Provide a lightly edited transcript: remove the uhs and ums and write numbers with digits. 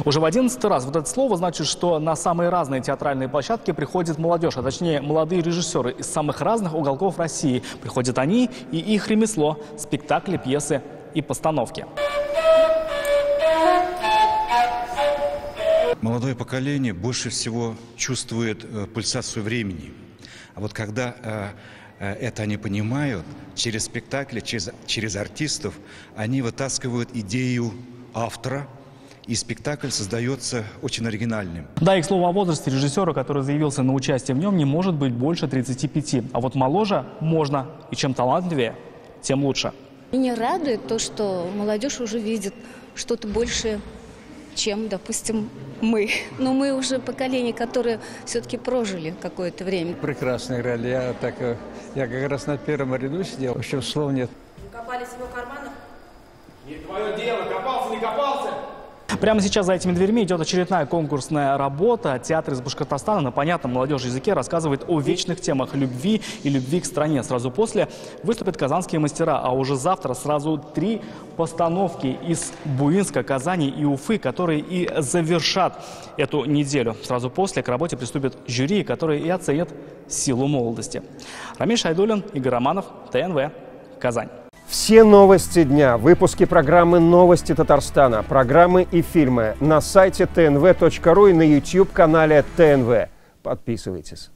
Уже в 11-й раз вот это слово значит, что на самые разные театральные площадки приходит молодежь, а точнее молодые режиссеры из самых разных уголков России. Приходят они и их ремесло, спектакли, пьесы и постановки. Молодое поколение больше всего чувствует пульсацию времени. А вот когда это они понимают, через спектакли, через артистов, они вытаскивают идею автора, и спектакль создается очень оригинальным. Да, и к слову о возрасте режиссера, который заявился на участие в нем, не может быть больше 35. А вот моложе можно. И чем талантливее, тем лучше. Меня радует то, что молодежь уже видит что-то большее, чем, допустим, мы. Но мы уже поколение, которое все-таки прожили какое-то время. Прекрасно играли. Я как раз на первом ряду сидел, еще слов нет. Вы копались в его карманах? Не твое дело, копался, не копался. Прямо сейчас за этими дверьми идет очередная конкурсная работа. Театр из Башкортостана на понятном молодежи языке рассказывает о вечных темах любви и любви к стране. Сразу после выступят казанские мастера, а уже завтра сразу 3 постановки из Буинска, Казани и Уфы, которые и завершат эту неделю. Сразу после к работе приступят жюри, которые и оценят силу молодости. Рамиль Шайдуллин, Игорь Романов, ТНВ, Казань. Все новости дня, выпуски программы «Новости Татарстана», программы и фильмы на сайте tnv.ru и на YouTube-канале ТНВ. Подписывайтесь.